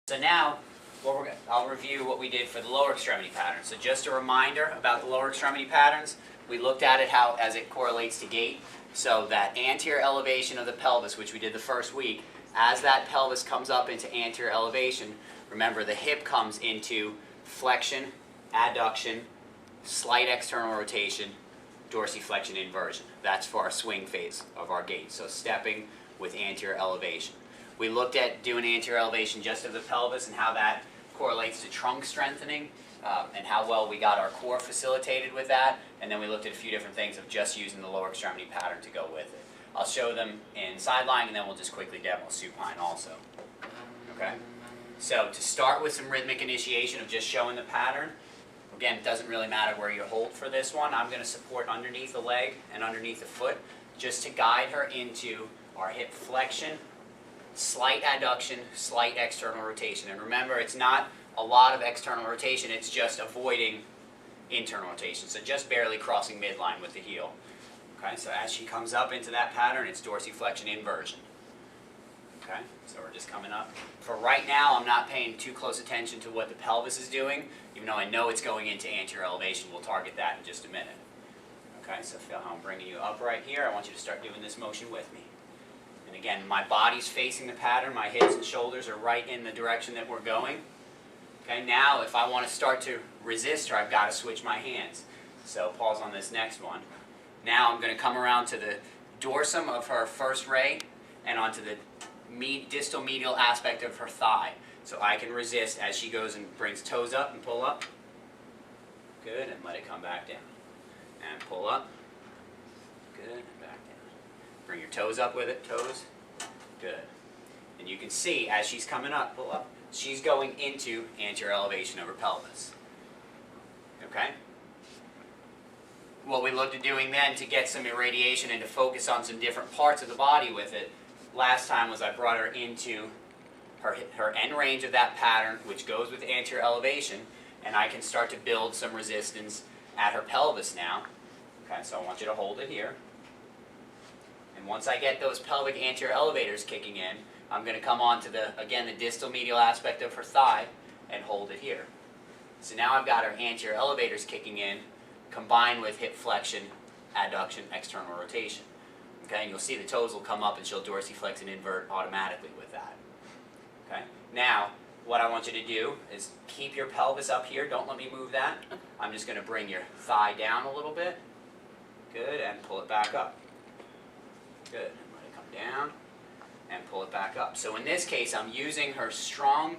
So now, I'll review what we did for the lower extremity pattern. So just a reminder about the lower extremity patterns. We looked at it as it correlates to gait. So that anterior elevation of the pelvis, which we did the first week, as that pelvis comes up into anterior elevation, remember the hip comes into flexion, adduction, slight external rotation, dorsiflexion inversion. That's for our swing phase of our gait. So stepping with anterior elevation. We looked at doing anterior elevation just of the pelvis and how that correlates to trunk strengthening and how well we got our core facilitated with that. And then we looked at a few different things of just using the lower extremity pattern to go with it. I'll show them in sideline and then we'll just quickly demo supine also. Okay? So to start with some rhythmic initiation of just showing the pattern, again, it doesn't really matter where you hold for this one. I'm going to support underneath the leg and underneath the foot just to guide her into our hip flexion, slight adduction, slight external rotation. And remember, it's not a lot of external rotation, it's just avoiding internal rotation. So just barely crossing midline with the heel. Okay, so as she comes up into that pattern, it's dorsiflexion inversion. Okay, so we're just coming up. For right now, I'm not paying too close attention to what the pelvis is doing, even though I know it's going into anterior elevation. We'll target that in just a minute. Okay, so feel how I'm bringing you up right here. I want you to start doing this motion with me. And again, my body's facing the pattern, my hips and shoulders are right in the direction that we're going. Okay, now if I want to start to resist her, I've got to switch my hands. So pause on this next one. Now I'm going to come around to the dorsum of her first ray and onto the distal medial aspect of her thigh. So I can resist as she goes and brings toes up and pull up. Good, and let it come back down. And pull up. Good, and back down. Bring your toes up with it, toes. Good. And you can see as she's coming up, pull up, she's going into anterior elevation of her pelvis. Okay? What we looked at doing then to get some irradiation and to focus on some different parts of the body with it, last time was I brought her into her end range of that pattern, which goes with anterior elevation, and I can start to build some resistance at her pelvis now. Okay, so I want you to hold it here. And once I get those pelvic anterior elevators kicking in, I'm going to come on to the distal medial aspect of her thigh and hold it here. So now I've got her anterior elevators kicking in, combined with hip flexion, adduction, external rotation. Okay, and you'll see the toes will come up and she'll dorsiflex and invert automatically with that. Okay, now what I want you to do is keep your pelvis up here. Don't let me move that. I'm just going to bring your thigh down a little bit. Good, and pull it back up. Good, and let it come down and pull it back up. So in this case, I'm using her strong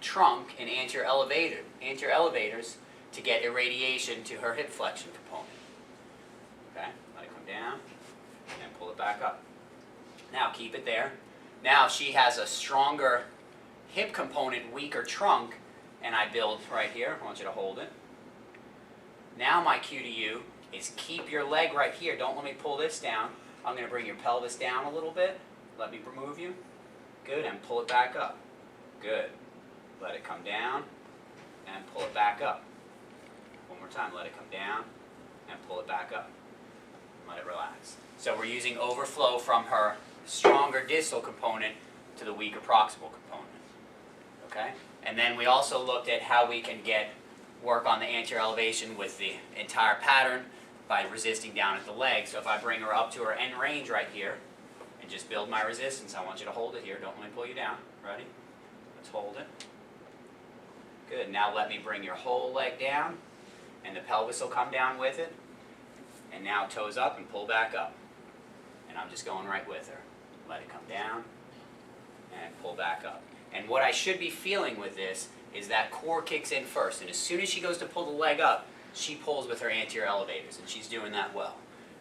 trunk and anterior elevators to get irradiation to her hip flexion component. Okay, let it come down and pull it back up. Now keep it there. Now if she has a stronger hip component, weaker trunk, and I build right here, I want you to hold it. Now my cue to you is keep your leg right here. Don't let me pull this down. I'm going to bring your pelvis down a little bit. Let me remove you. Good, and pull it back up. Good. Let it come down and pull it back up. One more time, let it come down and pull it back up. Let it relax. So we're using overflow from her stronger distal component to the weaker proximal component. Okay? And then we also looked at how we can work on the anterior elevation with the entire pattern by resisting down at the leg. So if I bring her up to her end range right here and just build my resistance, I want you to hold it here. Don't let me pull you down. Ready? Let's hold it. Good. Now let me bring your whole leg down, and the pelvis will come down with it. And now toes up and pull back up. And I'm just going right with her. Let it come down and pull back up. And what I should be feeling with this is that core kicks in first. And as soon as she goes to pull the leg up, she pulls with her anterior elevators, and she's doing that well.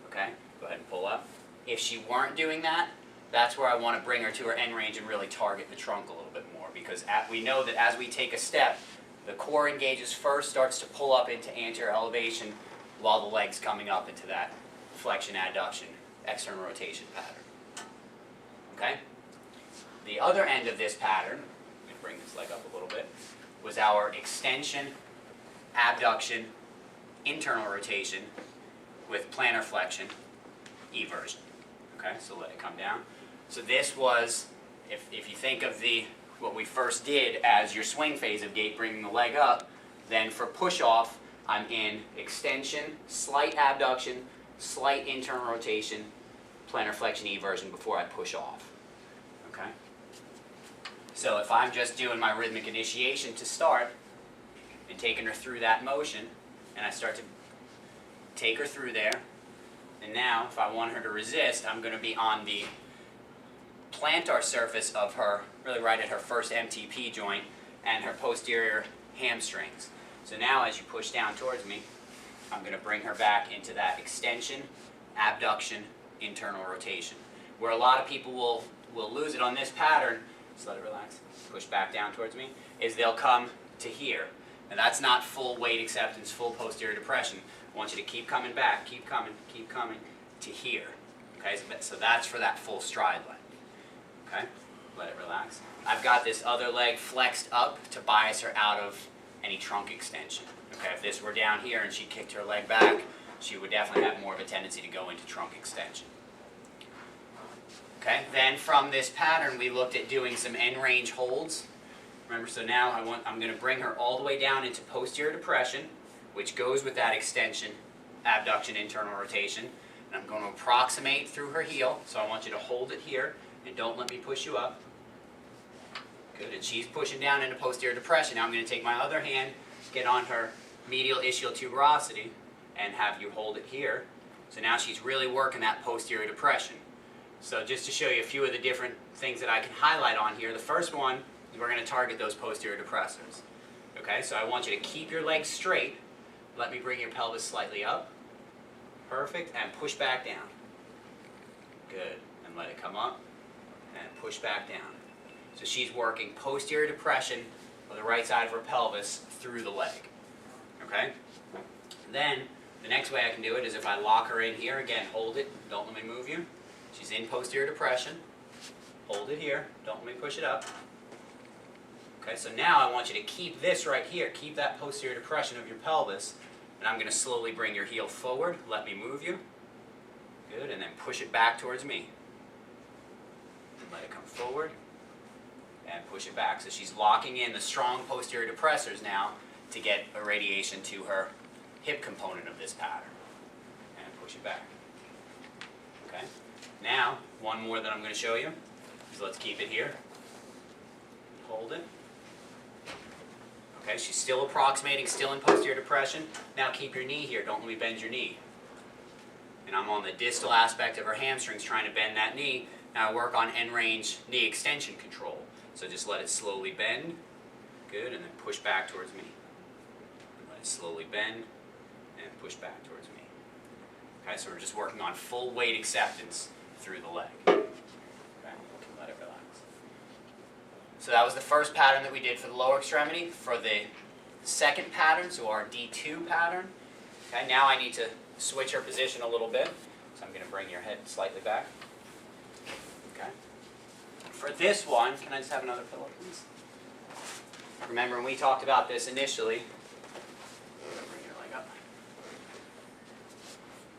Okay? Go ahead and pull up. If she weren't doing that, that's where I want to bring her to her end range and really target the trunk a little bit more, because we know that as we take a step, the core engages first, starts to pull up into anterior elevation while the leg's coming up into that flexion, adduction, external rotation pattern. Okay? The other end of this pattern, let me bring this leg up a little bit, was our extension, abduction, internal rotation with plantar flexion, eversion. Okay, so let it come down. So this was, if you think of the what we first did as your swing phase of gait, bringing the leg up. Then for push-off, I'm in extension, slight abduction, slight internal rotation, plantar flexion eversion before I push off. Okay? So if I'm just doing my rhythmic initiation to start and taking her through that motion, and I start to take her through there, and now if I want her to resist, I'm going to be on the plantar surface of her, really right at her first MTP joint and her posterior hamstrings. So now as you push down towards me, I'm going to bring her back into that extension, abduction, internal rotation. Where a lot of people will lose it on this pattern, just let it relax, push back down towards me, is they'll come to here. Now that's not full weight acceptance, full posterior depression. I want you to keep coming back, keep coming to here. Okay, so that's for that full stride leg. Okay, let it relax. I've got this other leg flexed up to bias her out of any trunk extension. Okay, if this were down here and she kicked her leg back, she would definitely have more of a tendency to go into trunk extension. Okay, then from this pattern we looked at doing some end range holds. Remember, so now I'm going to bring her all the way down into posterior depression, which goes with that extension, abduction, internal rotation. And I'm going to approximate through her heel, so I want you to hold it here and don't let me push you up. Good, and she's pushing down into posterior depression. Now I'm going to take my other hand, get on her medial ischial tuberosity, and have you hold it here. So now she's really working that posterior depression. So just to show you a few of the different things that I can highlight on here, the first one is we're going to target those posterior depressors. Okay, so I want you to keep your legs straight. Let me bring your pelvis slightly up. Perfect, and push back down. Good, and let it come up, and push back down. So she's working posterior depression of the right side of her pelvis through the leg. Okay? Then, the next way I can do it is if I lock her in here, again, hold it, don't let me move you. She's in posterior depression. Hold it here, don't let me push it up. Okay, so now I want you to keep this right here, keep that posterior depression of your pelvis, and I'm going to slowly bring your heel forward, let me move you. Good, and then push it back towards me. And let it come forward, and push it back. So she's locking in the strong posterior depressors now to get irradiation to her hip component of this pattern. And push it back. Okay, now one more that I'm going to show you is let's keep it here. Hold it. Okay, she's still approximating, still in posterior depression. Now keep your knee here, don't let me bend your knee. And I'm on the distal aspect of her hamstrings trying to bend that knee. Now I work on end range knee extension control. So just let it slowly bend. Good, and then push back towards me. Let it slowly bend and push back towards me. Okay, so we're just working on full weight acceptance through the leg. Okay, let it relax. So that was the first pattern that we did for the lower extremity. For the second pattern, so our D2 pattern, okay, now I need to switch her position a little bit. So I'm going to bring your head slightly back. Okay. For this one, can I just have another pillow, please? Remember when we talked about this initially, bring your leg up.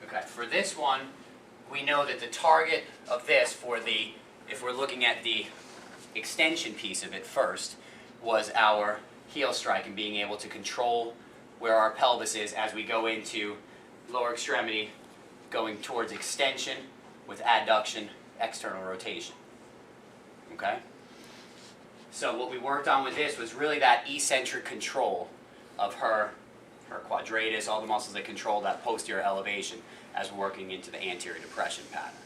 Okay, for this one, we know that the target of this for the, if we're looking at the extension piece of it first, was our heel strike and being able to control where our pelvis is as we go into lower extremity, going towards extension with adduction, external rotation. Okay? So what we worked on with this was really that eccentric control of her quadratus, all the muscles that control that posterior elevation as we're working into the anterior depression pattern.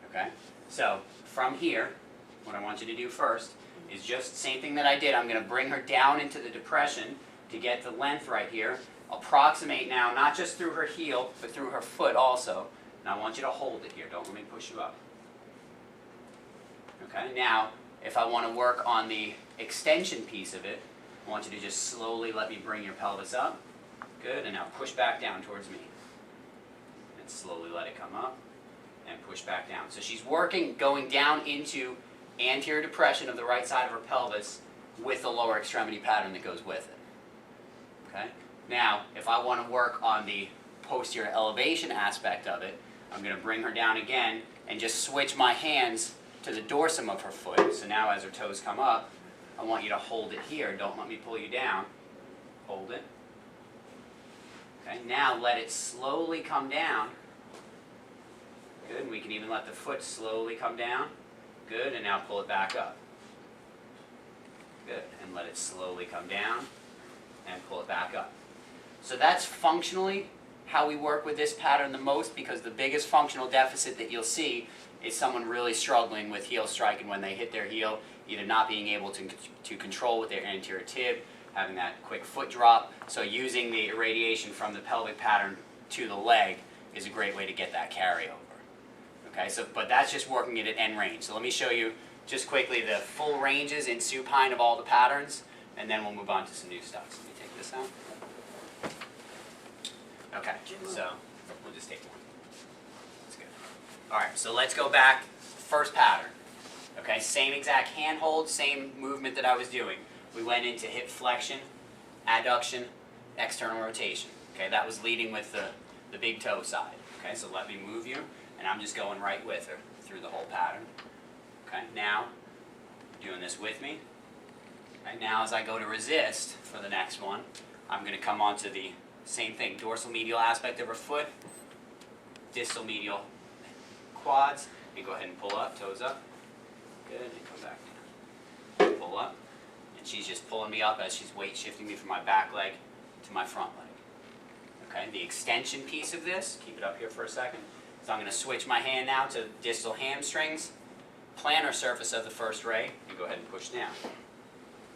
Okay? So from here, what I want you to do first is just the same thing that I did. I'm going to bring her down into the depression to get the length right here. Approximate now, not just through her heel, but through her foot also. And I want you to hold it here. Don't let me push you up. Okay, now, if I want to work on the extension piece of it, I want you to just slowly let me bring your pelvis up. Good, and now push back down towards me. And slowly let it come up and push back down. So she's working, going down into anterior depression of the right side of her pelvis with the lower extremity pattern that goes with it. Okay? Now, if I want to work on the posterior elevation aspect of it, I'm going to bring her down again and just switch my hands to the dorsum of her foot. So now as her toes come up, I want you to hold it here. Don't let me pull you down. Hold it. Okay, now let it slowly come down. Good, and we can even let the foot slowly come down. Good, and now pull it back up. Good, and let it slowly come down and pull it back up. So that's functionally how we work with this pattern the most, because the biggest functional deficit that you'll see is someone really struggling with heel striking when they hit their heel, either not being able to control with their anterior tib, having that quick foot drop. So using the irradiation from the pelvic pattern to the leg is a great way to get that carryover. Okay, so, but that's just working it at end range. So let me show you just quickly the full ranges in supine of all the patterns, and then we'll move on to some new stuff. So let me take this out. Okay, so we'll just take one. That's good. All right, so let's go back. First pattern. Okay, same exact hand hold, same movement that I was doing. We went into hip flexion, adduction, external rotation. Okay, that was leading with the big toe side. Okay, so let me move you, and I'm just going right with her through the whole pattern. Okay, now, doing this with me. Okay, now as I go to resist for the next one, I'm going to come onto the same thing, dorsal medial aspect of her foot, distal medial quads, and go ahead and pull up, toes up. Good, and come back down. Pull up, and she's just pulling me up as she's weight shifting me from my back leg to my front leg. Okay, the extension piece of this, keep it up here for a second. So I'm going to switch my hand now to distal hamstrings, plantar surface of the first ray, and go ahead and push down.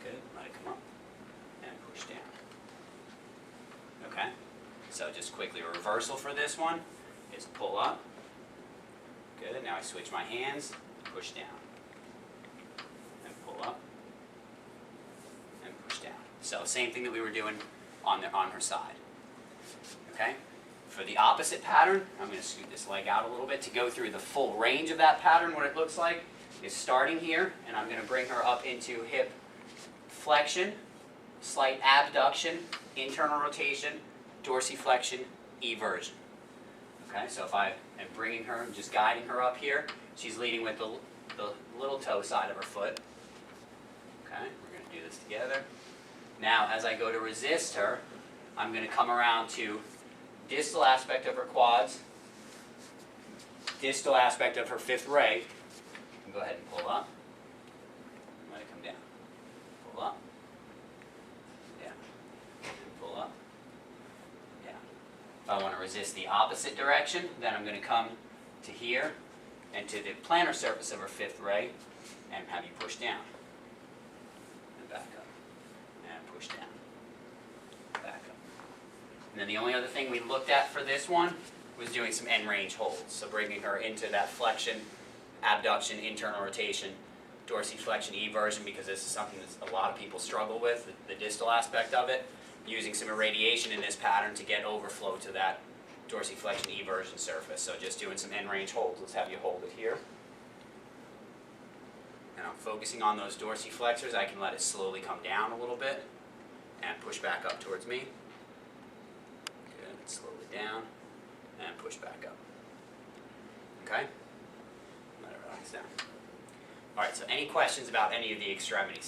Good, let it come up, and push down. Okay, so just quickly, a reversal for this one is pull up. Good, now I switch my hands, push down. And pull up, and push down. So same thing that we were doing on her side. Okay, for the opposite pattern, I'm going to scoot this leg out a little bit to go through the full range of that pattern. What it looks like is starting here, and I'm going to bring her up into hip flexion, slight abduction, internal rotation, dorsiflexion, eversion. Okay, so if I am bringing her and just guiding her up here, she's leading with the little toe side of her foot. Okay, we're going to do this together. Now, as I go to resist her, I'm going to come around to distal aspect of her quads, distal aspect of her fifth ray, and go ahead and pull up. Let it come down. Pull up. Down. And pull up. Down. If I want to resist the opposite direction, then I'm going to come to here and to the plantar surface of her fifth ray and have you push down. And back up. And push down. Back up. And then the only other thing we looked at for this one was doing some end range holds. So bringing her into that flexion, abduction, internal rotation, dorsiflexion, eversion, because this is something that a lot of people struggle with, the distal aspect of it. Using some irradiation in this pattern to get overflow to that dorsiflexion, eversion surface. So just doing some end range holds. Let's have you hold it here. And I'm focusing on those dorsiflexors. I can let it slowly come down a little bit and push back up towards me. Good, slowly down and push back up. Okay? Let it relax down. All right, so any questions about any of the extremities?